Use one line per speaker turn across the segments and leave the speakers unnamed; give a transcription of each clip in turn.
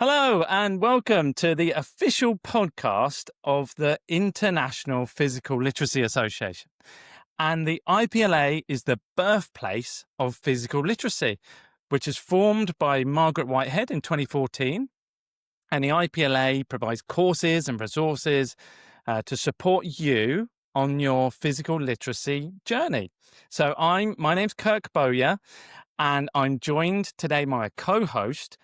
Hello and welcome to the official podcast of the International Physical Literacy Association. And the IPLA is the birthplace of physical literacy, which is formed by Margaret Whitehead in 2014. And the IPLA provides courses and resources to support you on your physical literacy journey. So my name's Kirk Bowyer, and I'm joined today by a co-host,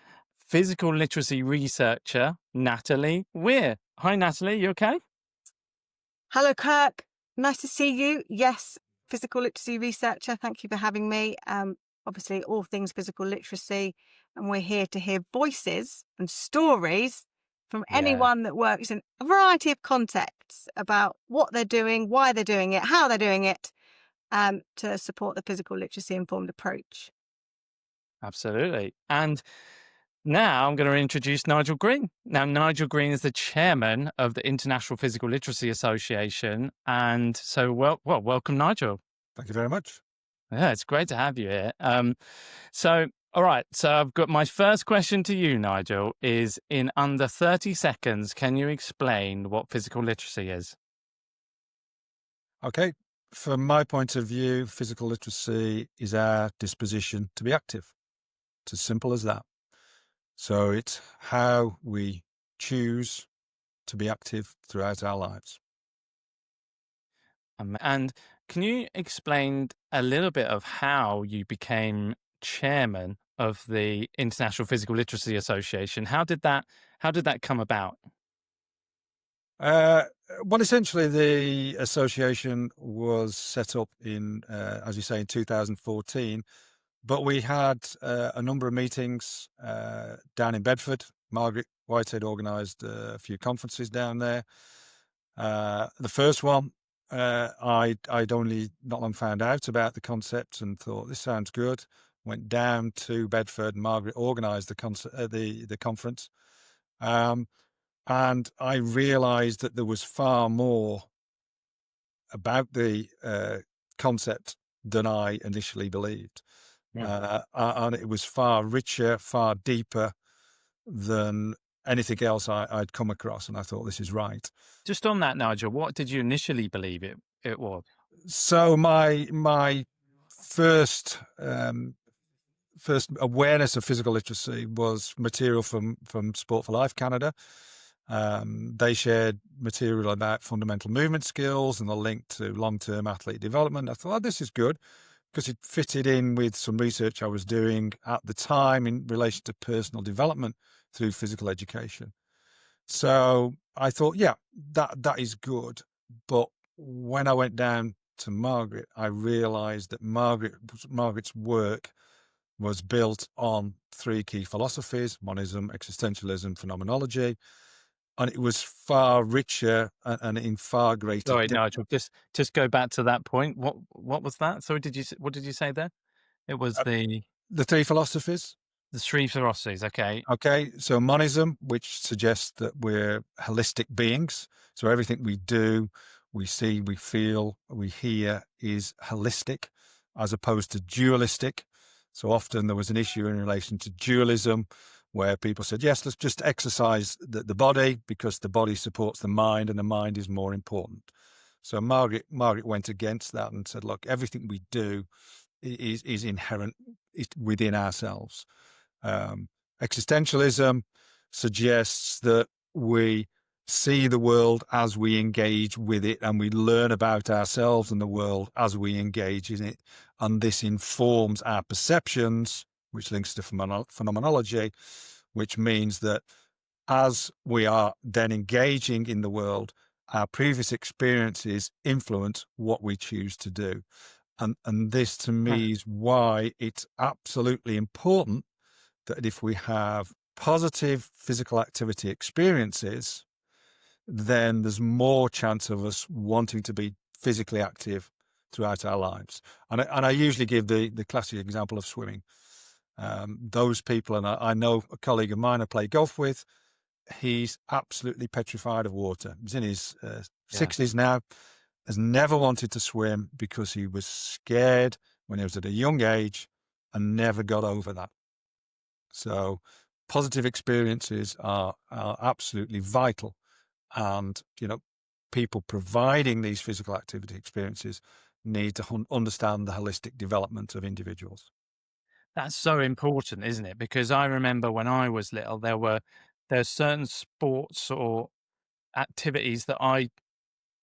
physical literacy researcher, Natalie Weir. Hi, Natalie. You okay?
Hello, Kirk. Nice to see you. Yes, physical literacy researcher. Thank you for having me. Obviously, all things physical literacy, and we're here to hear voices and stories from anyone that works in a variety of contexts about what they're doing, why they're doing it, how they're doing it, to support the physical literacy informed approach.
Absolutely. And now I'm going to introduce Nigel Green. Now, Nigel Green is the chairman of the International Physical Literacy Association. And so, welcome, Nigel.
Thank you very much.
Yeah, it's great to have you here. All right. So I've got my first question to you, Nigel, is in under 30 seconds, can you explain what physical literacy is?
Okay. From my point of view, physical literacy is our disposition to be active. It's as simple as that. So it's how we choose to be active throughout our lives.
And can you explain a little bit of how you became chairman of the International Physical Literacy Association? How did that come about?
Well, essentially, the association was set up in, as you say, in 2014. But we had a number of meetings down in Bedford. Margaret Whitehead organised a few conferences down there. The first one, I'd only not long found out about the concept and thought, this sounds good. Went down to Bedford and Margaret organised the conference. And I realised that there was far more about the concept than I initially believed. And it was far richer, far deeper than anything else I'd come across. And I thought, this is right.
Just on that, Nigel, what did you initially believe it was?
So my first awareness of physical literacy was material from Sport for Life Canada. They shared material about fundamental movement skills and the link to long-term athlete development. I thought, this is good, because it fitted in with some research I was doing at the time in relation to personal development through physical education. So I thought, yeah, that is good. But when I went down to Margaret, I realised that Margaret's work was built on three key philosophies: monism, existentialism, phenomenology. And it was far richer and in far greater.
Sorry, Nigel, just go back to that point. What was that? Sorry, what did you say there? It was the
three philosophies.
The three philosophies. Okay.
Okay. So monism, which suggests that we're holistic beings. So everything we do, we see, we feel, we hear is holistic, as opposed to dualistic. So often there was an issue in relation to dualism, where people said, yes, let's just exercise the body because the body supports the mind and the mind is more important. So Margaret went against that and said, look, everything we do is inherent within ourselves. Existentialism suggests that we see the world as we engage with it, and we learn about ourselves and the world as we engage in it. And this informs our perceptions, which links to phenomenology, which means that as we are then engaging in the world, our previous experiences influence what we choose to do. And this, to me, is why it's absolutely important that if we have positive physical activity experiences, then there's more chance of us wanting to be physically active throughout our lives. And I usually give the classic example of swimming. Those people, and I know a colleague of mine I play golf with, he's absolutely petrified of water. He's in his 60s now, has never wanted to swim because he was scared when he was at a young age and never got over that. So positive experiences are absolutely vital. And, people providing these physical activity experiences need to understand the holistic development of individuals.
That's so important, isn't it? Because I remember when I was little, there's certain sports or activities that I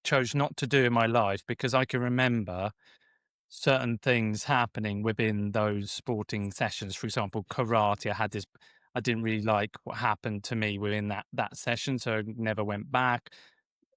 chose not to do in my life because I can remember certain things happening within those sporting sessions. For example, karate, I didn't really like what happened to me within that session, so I never went back.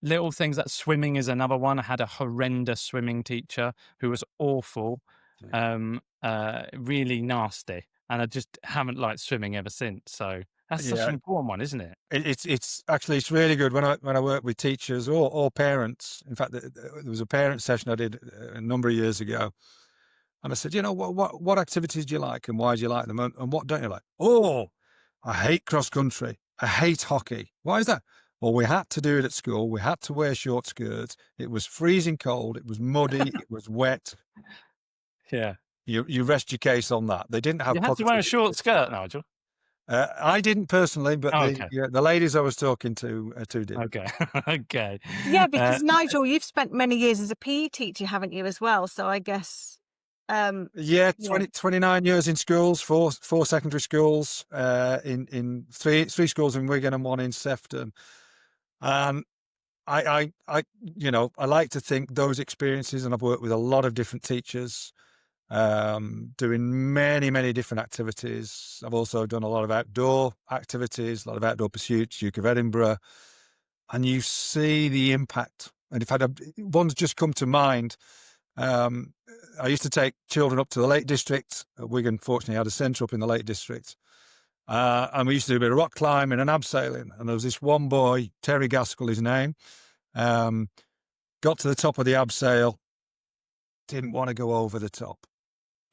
Little things like swimming is another one. I had a horrendous swimming teacher who was awful, really nasty, and I just haven't liked swimming ever since. So that's such
Yeah,
an important one, isn't it?
it's actually it's really good when I work with teachers or parents. In fact, there was a parent session I did a number of years ago, and I said, what activities do you like and why do you like them and what don't you like? Oh, I hate cross country. I hate hockey. Why is that? Well, we had to do it at school. We had to wear short skirts. It was freezing cold. It was muddy. It was wet.
Yeah.
You rest your case on that. They didn't have
You had to wear a
positive.
short skirt, Nigel.
I didn't personally, but
Oh, okay.
the ladies I was talking to did.
Okay. Okay.
Yeah, because Nigel, you've spent many years as a PE teacher, haven't you, as well? So I guess,
Yeah,
yeah.
29 years in schools, four secondary schools, in three schools in Wigan and one in Sefton. I like to think those experiences, and I've worked with a lot of different teachers, doing many, many different activities. I've also done a lot of outdoor activities, a lot of outdoor pursuits, Duke of Edinburgh, and you see the impact. And in fact, one's just come to mind. I used to take children up to the Lake District. Wigan fortunately had a centre up in the Lake District. And we used to do a bit of rock climbing and abseiling. And there was this one boy, Terry Gaskell, his name, got to the top of the abseil, didn't want to go over the top,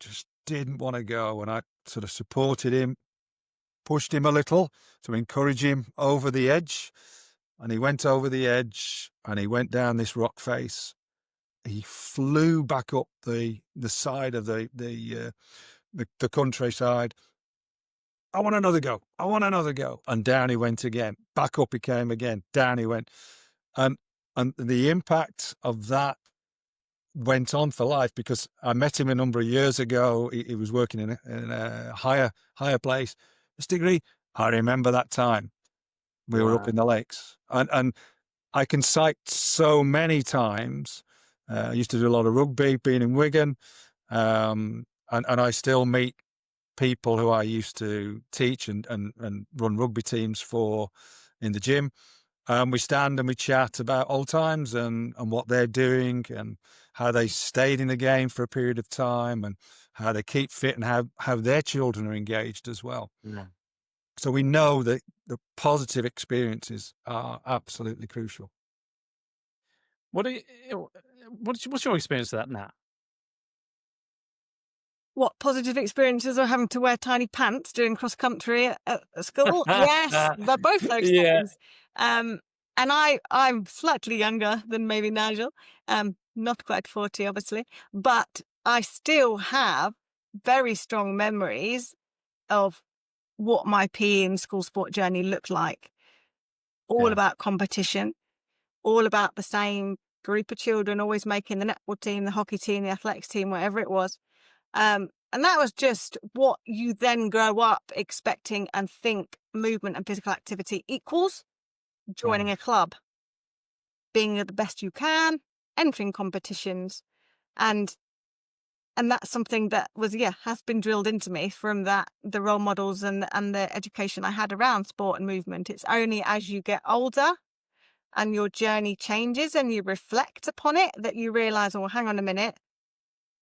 just didn't want to go. And I sort of supported him, pushed him a little to encourage him over the edge. And he went over the edge and he went down this rock face. He flew back up the side of the countryside. I want another go. I want another go. And down he went again. Back up he came again. Down he went. And the impact of that went on for life, because I met him a number of years ago. He was working in a higher place. Mr. Green, I remember that time we were up in the lakes. And I can cite so many times. I used to do a lot of rugby, being in Wigan, and I still meet people who I used to teach and run rugby teams for in the gym. We stand and we chat about old times and what they're doing and how they stayed in the game for a period of time and how they keep fit and how their children are engaged as well.
Yeah.
So we know that the positive experiences are absolutely crucial.
What's your experience of that, Nat?
What positive experiences are having to wear tiny pants doing cross country at school? Yes, they're both those things. And I'm slightly younger than maybe Nigel, not quite 40, obviously, but I still have very strong memories of what my PE and school sport journey looked like. All about competition, all about the same group of children, always making the netball team, the hockey team, the athletics team, whatever it was. And that was just what you then grow up expecting and think movement and physical activity equals. Joining a club, being the best you can, entering competitions. And that's something that has been drilled into me from the role models and the education I had around sport and movement. It's only as you get older and your journey changes and you reflect upon it that you realize, oh, hang on a minute,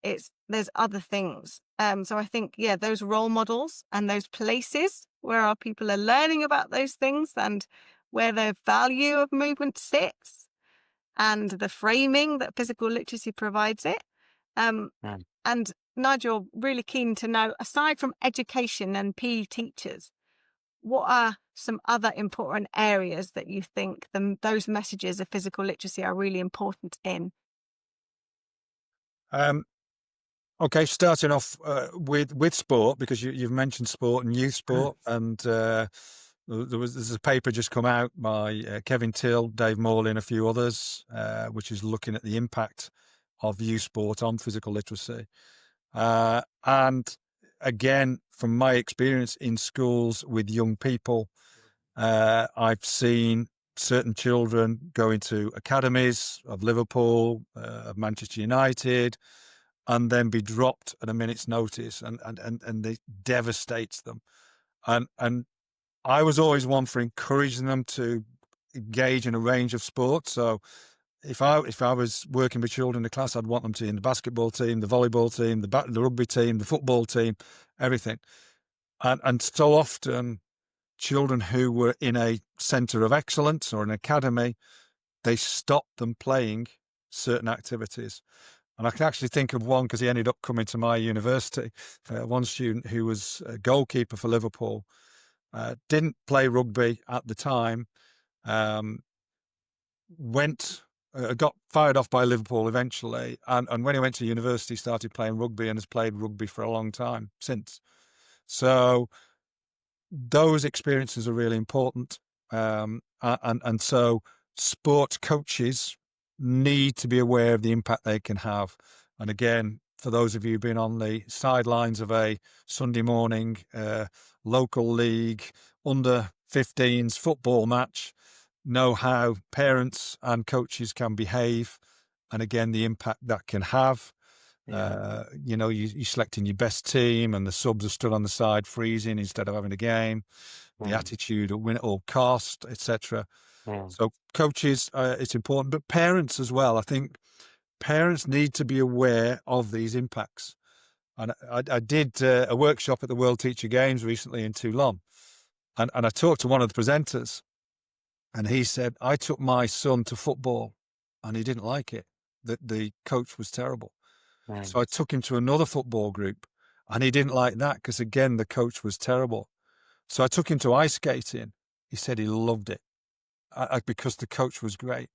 there's other things. So I think, those role models and those places where our people are learning about those things and where the value of movement sits and the framing that physical literacy provides it. And Nigel, really keen to know, aside from education and PE teachers, what are some other important areas that you think those messages of physical literacy are really important in?
Okay, starting off with sport, because you've mentioned sport and youth sport, and there's a paper just come out by Kevin Till, Dave Morley, and a few others, which is looking at the impact of youth sport on physical literacy. And again, from my experience in schools with young people, I've seen certain children go into academies of Liverpool, of Manchester United, and then be dropped at a minute's notice, and it devastates them. And I was always one for encouraging them to engage in a range of sports. So if I was working with children in the class, I'd want them to be in the basketball team, the volleyball team, the rugby team, the football team, everything. And so often children who were in a centre of excellence or an academy, they stopped them playing certain activities. And I can actually think of one, because he ended up coming to my university. One student who was a goalkeeper for Liverpool, didn't play rugby at the time, got fired off by Liverpool eventually, and when he went to university, started playing rugby and has played rugby for a long time since. So those experiences are really important, and so sports coaches need to be aware of the impact they can have. And again, for those of you who've been on the sidelines of a Sunday morning local league under 15s football match, know how parents and coaches can behave, and again, the impact that can have.
Yeah.
You're selecting your best team, and the subs are stood on the side freezing instead of having a game. The attitude of win at all cost, etc. So coaches, it's important, but parents as well. I think parents need to be aware of these impacts. And I did a workshop at the World Teacher Games recently in Toulon, and I talked to one of the presenters, and he said, I took my son to football and he didn't like it. The coach was terrible. So I took him to another football group and he didn't like that because, again, the coach was terrible. So I took him to ice skating. He said he loved it because the coach was great.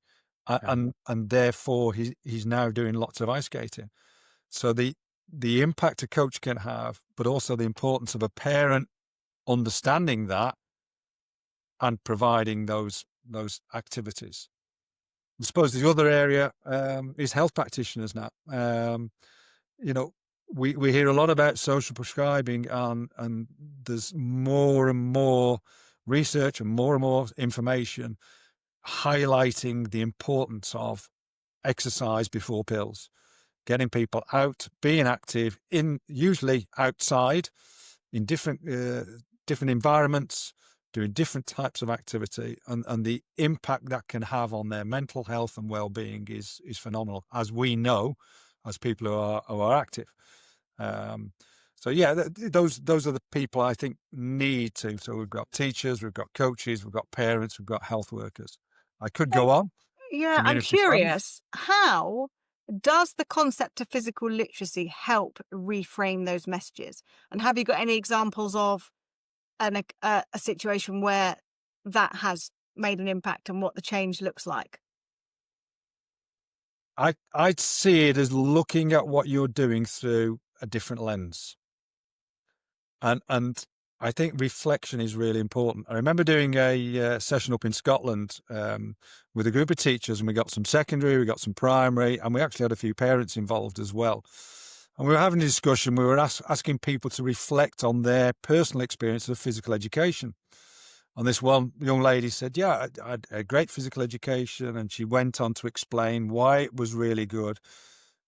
And therefore he's now doing lots of ice skating. So the impact a coach can have, but also the importance of a parent understanding that and providing those activities. I suppose the other area is health practitioners now. We hear a lot about social prescribing, and there's more and more research and more information highlighting the importance of exercise before pills, getting people out, being active, usually outside, in different environments, doing different types of activity, and the impact that can have on their mental health and well-being is phenomenal, as we know, as people who are active. So yeah, those are the people I think need to. So we've got teachers, we've got coaches, we've got parents, we've got health workers. I could go on.
Yeah, I'm curious, how does the concept of physical literacy help reframe those messages? And have you got any examples of a situation where that has made an impact and what the change looks like?
I'd see it as looking at what you're doing through a different lens. And I think reflection is really important. I remember doing a session up in Scotland with a group of teachers, and we got some secondary, we got some primary, and we actually had a few parents involved as well. And we were having a discussion. We were asking people to reflect on their personal experience of physical education. And this one young lady said, yeah, I had a great physical education. And she went on to explain why it was really good.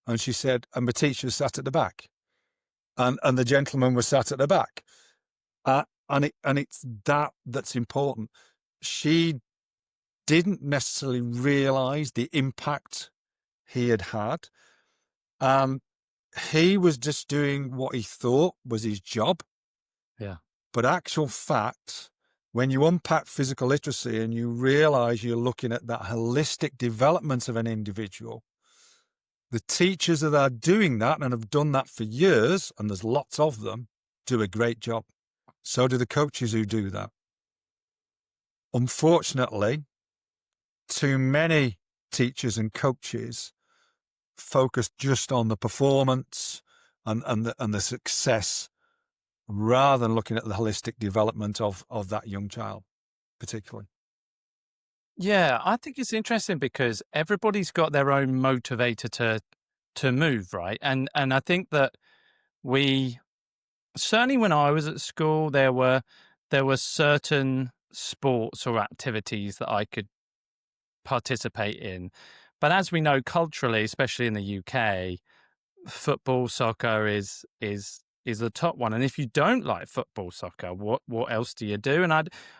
And she said, and the teacher sat at the back. And the gentleman was sat at the back. And it's that's important. She didn't necessarily realise the impact he had. He was just doing what he thought was his job.
Yeah.
But actual fact, when you unpack physical literacy and you realise you're looking at that holistic development of an individual, the teachers that are doing that and have done that for years, and there's lots of them, do a great job. So do the coaches who do that. Unfortunately, too many teachers and coaches focus just on the performance and the success, rather than looking at the holistic development of that young child, particularly.
Yeah, I think it's interesting because everybody's got their own motivator to move, right? And I think that we certainly when I was at school, there were certain sports or activities that I could participate in. But as we know culturally, especially in the UK, football, soccer is the top one. And if you don't like football, soccer, what else do you do? And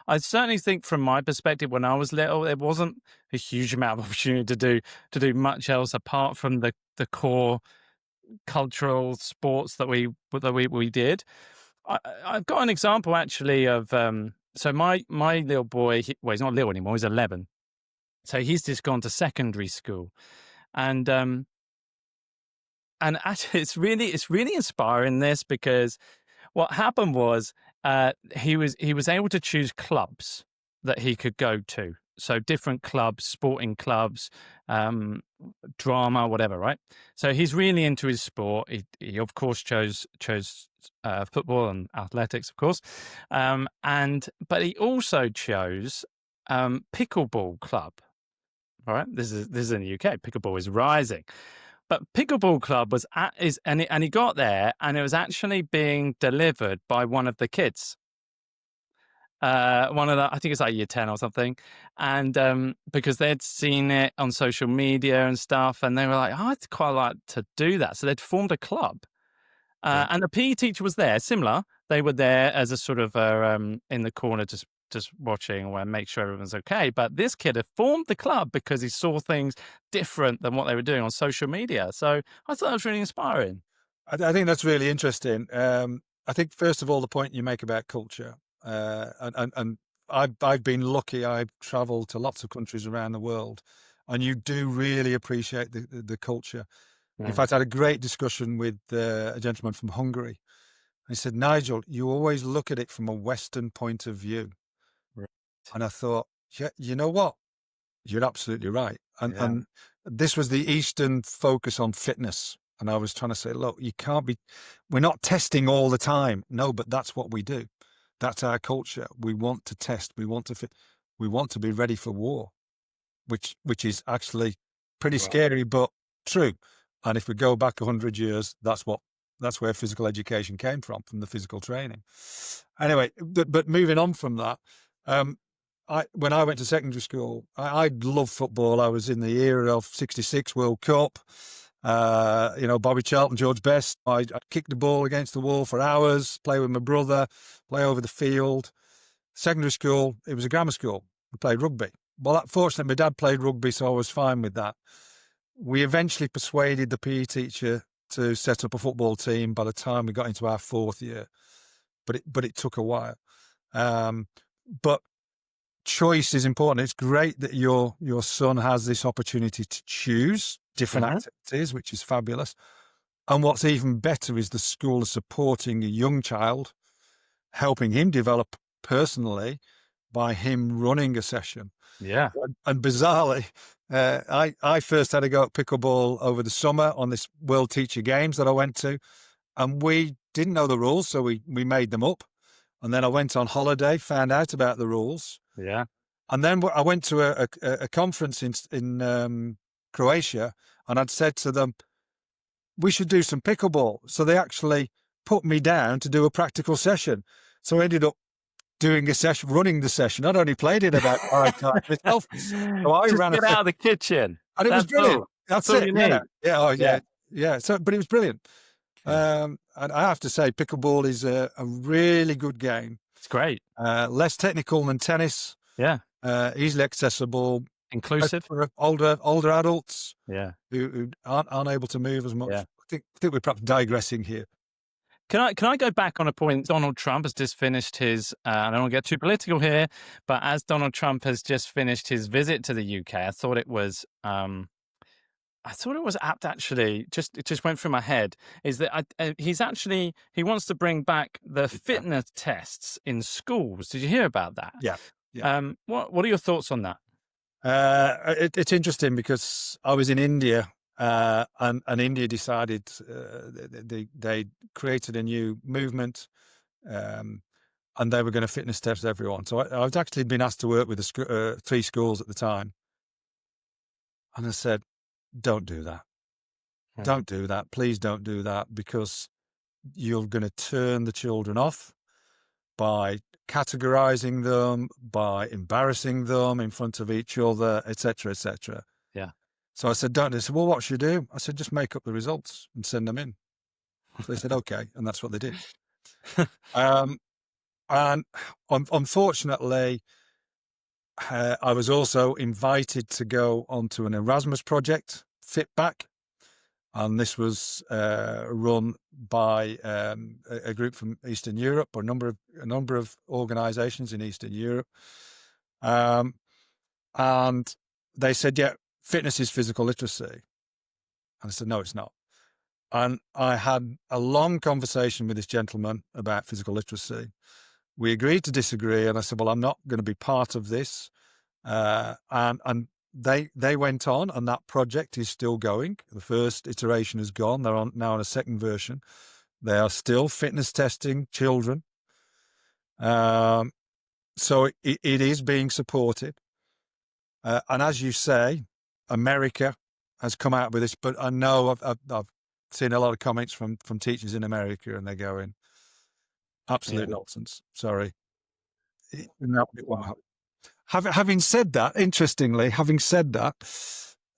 I certainly think from my perspective, when I was little, there wasn't a huge amount of opportunity to do much else apart from the core cultural sports that we did. I've got an example actually of so my little boy, he's not little anymore, he's 11. So he's just gone to secondary school. And actually, it's really inspiring this because what happened was he was able to choose clubs that he could go to. So different clubs, sporting clubs, drama, whatever, right? So he's really into his sport. He of course chose football and athletics, of course, but he also chose pickleball club. All right, this is in the UK. Pickleball is rising. But Pickleball Club and he got there, and it was actually being delivered by one of the kids. One of the, I think it's like year 10 or something. And because they'd seen it on social media and stuff, and they were like, oh, I'd quite like to do that. So they'd formed a club. And the PE teacher was there, similar. They were there as a sort of in the corner, just watching and make sure everyone's okay. But this kid had formed the club because he saw things different than what they were doing on social media. So I thought that was really inspiring.
I think that's really interesting. I think first of all, the point you make about culture, and I've been lucky. I've travelled to lots of countries around the world, and you do really appreciate the culture. In fact, I had a great discussion with a gentleman from Hungary. He said, Nigel, you always look at it from a Western point of view.
Right.
And I thought, yeah, you know what? You're absolutely right. And this was the Eastern focus on fitness. And I was trying to say, look, we're not testing all the time. No, but that's what we do. That's our culture. We want to test. We want to fit. We want to be ready for war, which is actually pretty scary, but true. And if we go back 100 years, that's where physical education came from the physical training. Anyway, but moving on from that, when I went to secondary school, I loved football. I was in the era of '66 World Cup. Bobby Charlton, George Best. I'd kick the ball against the wall for hours, play with my brother, play over the field. Secondary school, it was a grammar school. We played rugby. Well, fortunately, my dad played rugby, so I was fine with that. We eventually persuaded the PE teacher to set up a football team by the time we got into our fourth year, but it took a while. But choice is important. It's great that your son has this opportunity to choose different activities, which is fabulous. And what's even better is the school is supporting a young child, helping him develop personally by him running a session.
Yeah.
And bizarrely, I first had to go at pickleball over the summer on this World Teacher Games that I went to, and we didn't know the rules, so we made them up. And then I went on holiday, found out about the rules.
Yeah.
And then I went to a conference in Croatia, and I'd said to them, we should do some pickleball. So they actually put me down to do a practical session. So I ended up doing a session, running the session. I'd only played it about 5 times myself. So I
Just
ran
get out of the kitchen.
and it was brilliant. That's
all
it.
you need.
Yeah. So, but it was brilliant. And I have to say, pickleball is a really good game.
It's great.
Less technical than tennis.
Yeah.
Easily accessible.
Inclusive.
For older adults.
Yeah.
Who aren't able to move as much.
Yeah.
I think we're perhaps digressing here.
Can I go back on a point? Donald Trump has just finished his, I don't want to get too political here, but as Donald Trump has just finished his visit to the UK, I thought it was apt actually. It just went through my head. Is that he wants to bring back the fitness tests in schools. Did you hear about that?
Yeah.
What are your thoughts on that?
It's interesting because I was in India And India decided they created a new movement, and they were going to fitness test everyone. So I'd actually been asked to work with 3 schools at the time, and I said, "Don't do that. Don't do that. Please don't do that, because you're going to turn the children off by categorizing them, by embarrassing them in front of each other, etc., etc."
Yeah.
So I said, "Don't." They said, "Well, what should you do?" I said, "Just make up the results and send them in." So they said, "Okay," and that's what they did. And unfortunately, I was also invited to go onto an Erasmus project, Fit Back, and this was run by a group from Eastern Europe, or a number of organisations in Eastern Europe, and they said, "Yeah, fitness is physical literacy," and I said, "No, it's not." And I had a long conversation with this gentleman about physical literacy. We agreed to disagree, and I said, "Well, I'm not going to be part of this." And they went on, and that project is still going. The first iteration is gone. They're now on a second version. They are still fitness testing children. So it is being supported. And as you say, America has come out with this, but I know I've seen a lot of comments from teachers in America, and they're going, absolute nonsense. Sorry. Having said that, interestingly,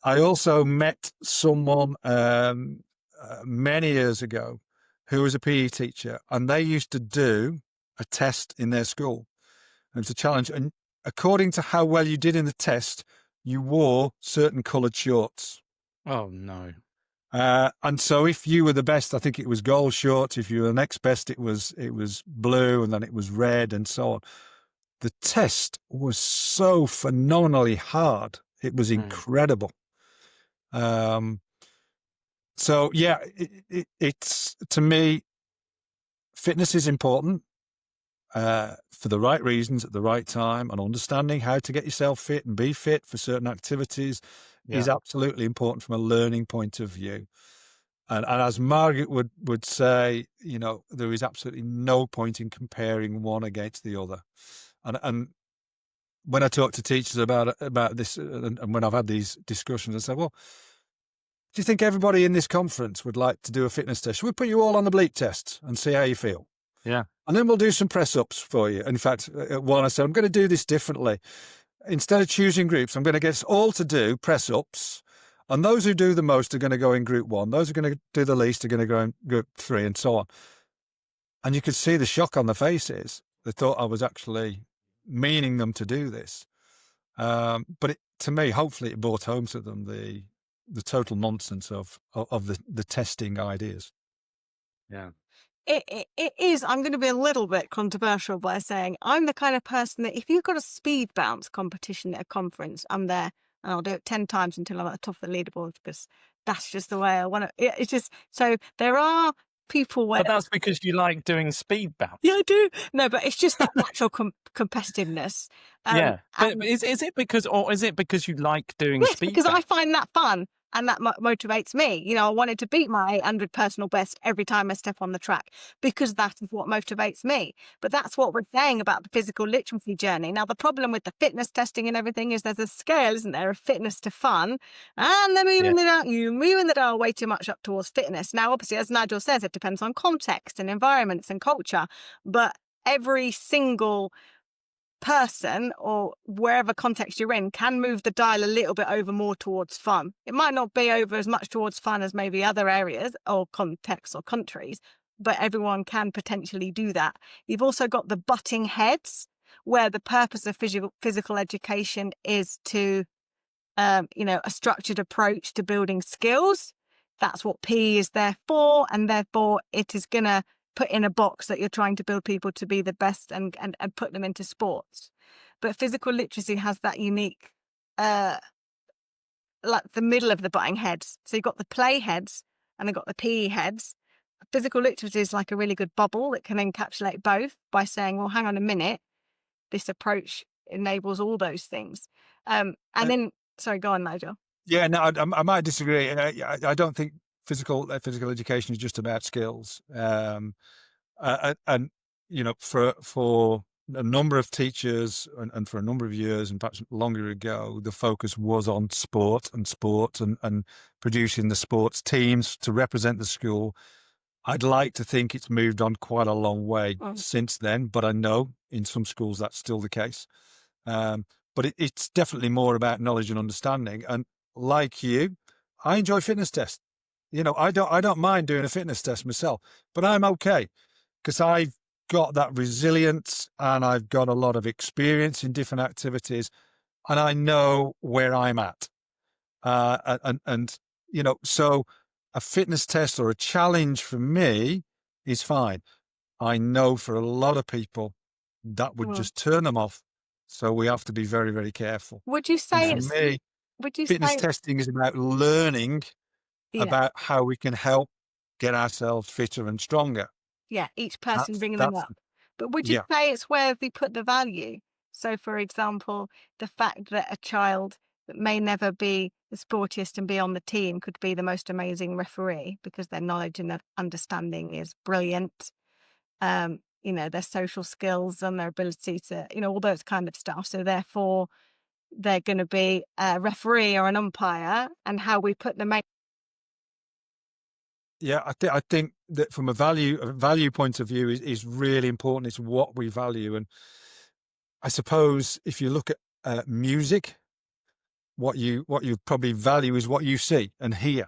I also met someone many years ago who was a PE teacher, and they used to do a test in their school. And it was a challenge. And according to how well you did in the test, you wore certain coloured shorts.
Oh, no.
And so if you were the best, I think it was gold shorts. If you were the next best, it was blue, and then it was red, and so on. The test was so phenomenally hard. It was incredible. So yeah, it's, to me, fitness is important for the right reasons at the right time, and understanding how to get yourself fit and be fit for certain activities is absolutely important from a learning point of view. And as Margaret would say, there is absolutely no point in comparing one against the other. And when I talk to teachers about this, and when I've had these discussions, I say, "Well, do you think everybody in this conference would like to do a fitness test? Should we put you all on the bleep test and see how you feel?
Yeah.
And then we'll do some press-ups for you." In fact, at one, I said, "I'm going to do this differently. Instead of choosing groups, I'm going to get us all to do press-ups. And those who do the most are going to go in group 1. Those who are going to do the least are going to go in group 3, and so on." And you could see the shock on their faces. They thought I was actually meaning them to do this. But to me, hopefully it brought home to them the total nonsense of the testing ideas.
Yeah.
It is. I'm going to be a little bit controversial by saying I'm the kind of person that if you've got a speed bounce competition at a conference, I'm there, and I'll do it 10 times until I'm at the top of the leaderboard, because that's just the way I want to. It's just, so there are people where.
But that's because you like doing speed bounce.
Yeah, I do. No, but it's just that natural competitiveness.
But is it because you like doing
Yes,
speed
because
bounce?
I find that fun, and that motivates me. I wanted to beat my 800 personal best every time I step on the track, because that is what motivates me. But that's what we're saying about the physical literacy journey. Now, the problem with the fitness testing and everything is there's a scale, isn't there, of fitness to fun, and they're moving the dial way too much up towards fitness. Now, obviously, as Nigel says, it depends on context and environments and culture, but every single person, or wherever context you're in, can move the dial a little bit over more towards fun. It might not be over as much towards fun as maybe other areas or contexts or countries, but everyone can potentially do that. You've also got the butting heads, where the purpose of physical education is to, a structured approach to building skills. That's what PE is there for, and therefore it is going to put in a box that you're trying to build people to be the best and put them into sports. But physical literacy has that unique, like the middle of the butting heads. So you've got the play heads and you've got the PE heads. Physical literacy is like a really good bubble that can encapsulate both by saying, well, hang on a minute, this approach enables all those things. Sorry, go on, Nigel.
Yeah, no, I might disagree. I don't think physical education is just about skills. And for a number of teachers and for a number of years and perhaps longer ago, the focus was on sport and producing the sports teams to represent the school. I'd like to think it's moved on quite a long way since then, but I know in some schools that's still the case. But it's definitely more about knowledge and understanding. And like you, I enjoy fitness tests. I don't mind doing a fitness test myself, but I'm okay because I've got that resilience and I've got a lot of experience in different activities, and I know where I'm at. So a fitness test or a challenge for me is fine. I know for a lot of people that would just turn them off. So we have to be very, very careful.
Would you
And
say
for
it's?
me,
Would you
fitness
say?
testing is about learning
Yeah,
about how we can help get ourselves fitter and stronger.
yeah. Each person bringing them
That's
up. But would you
yeah.
say it's where they put the value? So, for example, the fact that a child that may never be the sportiest and be on the team could be the most amazing referee because their knowledge and their understanding is brilliant. Their social skills and their ability to, all those kind of stuff. So therefore, they're going to be a referee or an umpire, and how we put them.
Yeah, I think that from a value point of view is really important. It's what we value, and I suppose if you look at music, what you probably value is what you see and hear.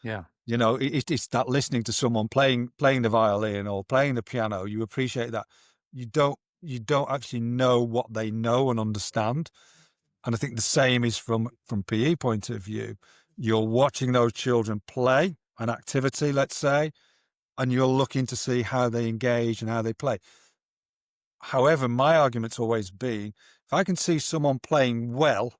Yeah.
It's that listening to someone playing the violin or playing the piano. You appreciate that. You don't actually know what they know and understand. And I think the same is from PE point of view. You're watching those children play an activity, let's say, and you're looking to see how they engage and how they play. However, my argument's always been, if I can see someone playing well,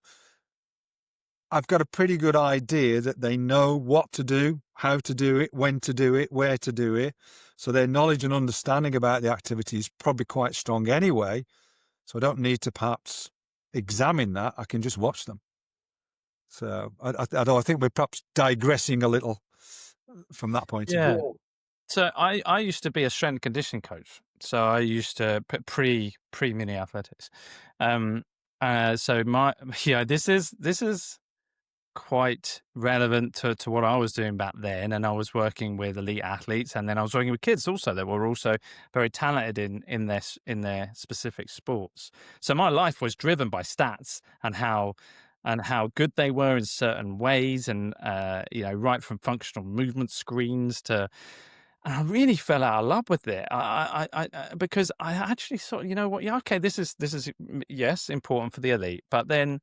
I've got a pretty good idea that they know what to do, how to do it, when to do it, where to do it. So their knowledge and understanding about the activity is probably quite strong anyway. So I don't need to perhaps examine that. I can just watch them. So I think we're perhaps digressing a little from that point of view.
So I used to be a strength and conditioning coach. So I used to put pre mini athletics. So this is quite relevant to what I was doing back then, and I was working with elite athletes, and then I was working with kids also that were also very talented in their specific sports. So my life was driven by stats and how good they were in certain ways, and right from functional movement screens to. And I really fell out of love with it. Because I actually thought, you know what? Yeah, okay, this is yes important for the elite, but then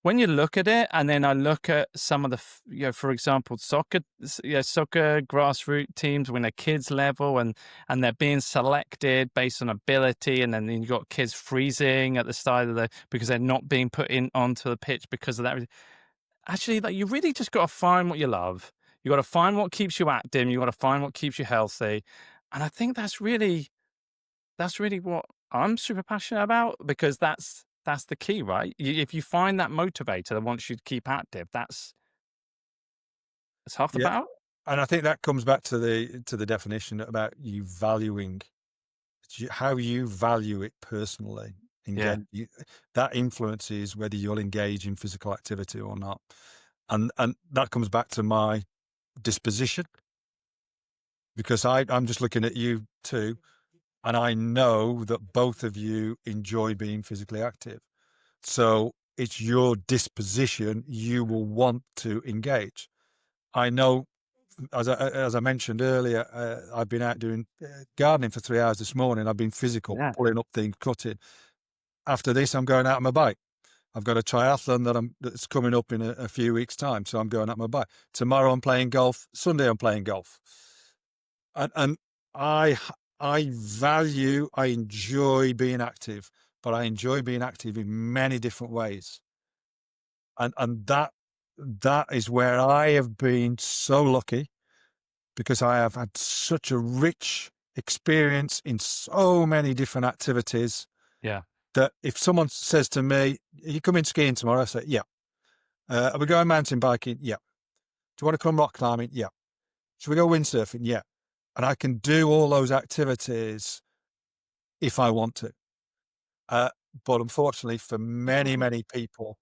when you look at it, and then I look at some of the, for example, soccer grassroots teams when they're kids level and they're being selected based on ability, and then you've got kids freezing at the start of because they're not being put onto the pitch because of that. Actually, you really just got to find what you love. You got to find what keeps you active. You got to find what keeps you healthy, and I think that's really what I'm super passionate about, because that's the key, right? If you find that motivator that wants you to keep active, that's half the
Yeah.
battle.
And I think that comes back to the definition about you valuing how you value it personally. That influences whether you'll engage in physical activity or not. And that comes back to my disposition, because I'm just looking at you too, and I know that both of you enjoy being physically active. So it's your disposition. You will want to engage. I know, as I mentioned earlier, I've been out doing gardening for 3 hours this morning. I've been physical, pulling up things, cutting. After this, I'm going out on my bike. I've got a triathlon that's coming up in a few weeks' time, so I'm going out on my bike. Tomorrow I'm playing golf. Sunday I'm playing golf. And I enjoy being active, but I enjoy being active in many different ways. And that is where I have been so lucky, because I have had such a rich experience in so many different activities.
Yeah.
That if someone says to me, "Are you coming skiing tomorrow?" I say, "Yeah." Are we going mountain biking? Yeah. Do you want to come rock climbing? Yeah. Should we go windsurfing? Yeah. And I can do all those activities if I want to. But unfortunately, for many, many people,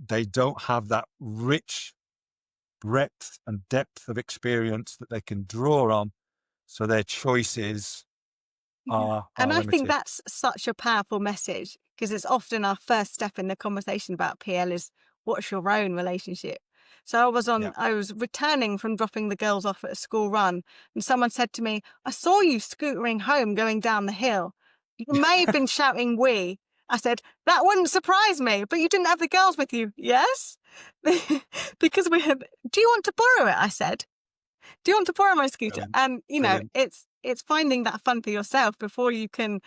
they don't have that rich breadth and depth of experience that they can draw on. So their choices are
And I think
limited.
that's such a powerful message, because it's often our first step in the conversation about PL is, what's your own relationship? So
Yeah.
I was returning from dropping the girls off at a school run, and someone said to me, I saw you scootering home going down the hill. You may have been shouting "we." I said, that wouldn't surprise me, but you didn't have the girls with you. Yes? Because we have, do you want to borrow it? I said. Do you want to borrow my scooter?
Brilliant.
And,
Brilliant.
it's finding that fun for yourself before you can,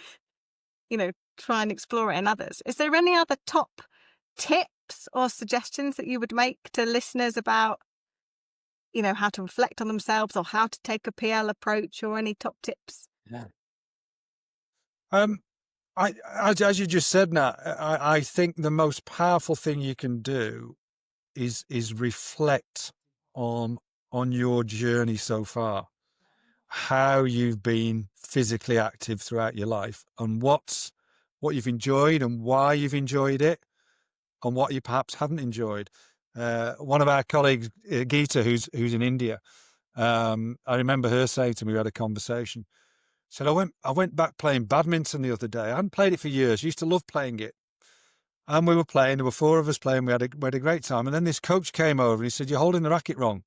try and explore it in others. Is there any other top tips or suggestions that you would make to listeners about, how to reflect on themselves or how to take a PL approach, or any top tips?
Yeah.
As you just said, Nat, I think the most powerful thing you can do is reflect on your journey so far, how you've been physically active throughout your life, and what you've enjoyed and why you've enjoyed it, and what you perhaps haven't enjoyed. One of our colleagues, Geeta, who's in India, I remember her saying to me, we had a conversation. Said, I went back playing badminton the other day. I hadn't played it for years. Used to love playing it. And we were playing. There were 4 of us playing. We had a great time. And then this coach came over and he said, you're holding the racket wrong.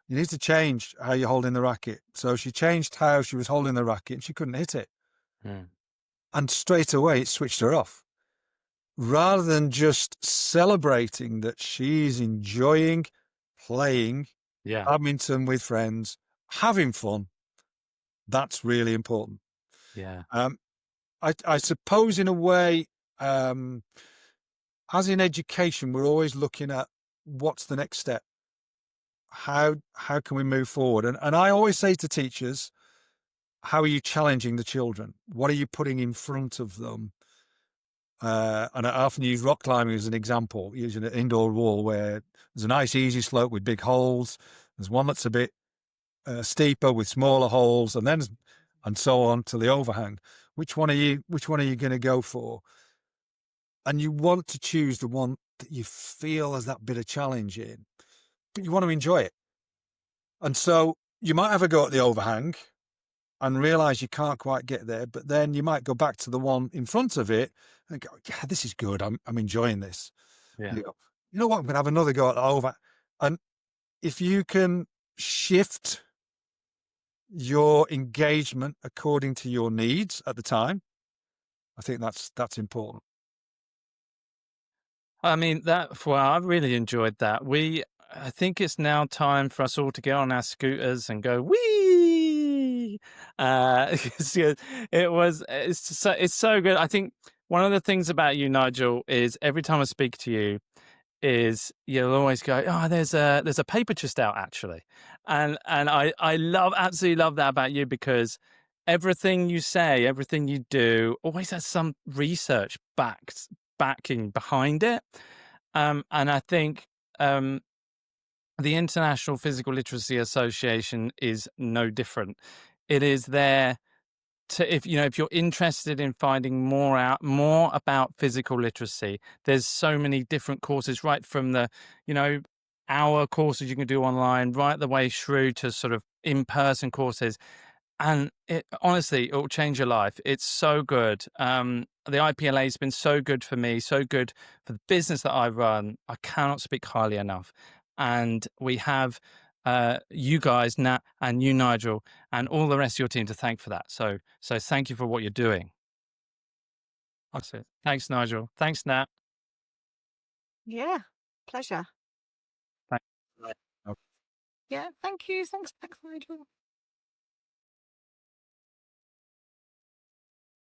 You need to change how you're holding the racket. So she changed how she was holding the racket and she couldn't hit it. And straight away it switched her off. Rather than just celebrating that she's enjoying playing badminton with friends, having fun, that's really important.
Yeah.
I suppose in a way, as in education, we're always looking at what's the next step. How can we move forward? And I always say to teachers, how are you challenging the children? What are you putting in front of them? And I often use rock climbing as an example, using an indoor wall where there's a nice easy slope with big holes. There's one that's a bit steeper with smaller holes, and so on to the overhang. Which one are you going to go for? And you want to choose the one that you feel has that bit of challenge in, but you want to enjoy it. And so you might have a go at the overhang and realize you can't quite get there, but then you might go back to the one in front of it and go, yeah, this is good. I'm enjoying this.
Yeah.
You go, you know what? I'm going to have another go at the over. And if you can shift your engagement according to your needs at the time, I think that's important.
I mean, I really enjoyed that. I think it's now time for us all to get on our scooters and go, wee! It's so good. I think one of the things about you, Nigel, is every time I speak to you, is you'll always go, oh, there's a paper just out actually, and I absolutely love that about you, because everything you say, everything you do, always has some research backing behind it, and I think the International Physical Literacy Association is no different. It is there to, if you're interested in finding more about physical literacy, there's so many different courses, right from the hour courses you can do online, right the way through to sort of in-person courses, and honestly, it will change your life. It's so good. The IPLA has been so good for me, so good for the business that I run. I cannot speak highly enough. And we have you guys, Nat, and you, Nigel, and all the rest of your team to thank for that. So thank you for what you're doing. That's it. Thanks, Nigel. Thanks, Nat.
Yeah, pleasure.
Thanks.
Yeah, thank you. Thanks, Nigel.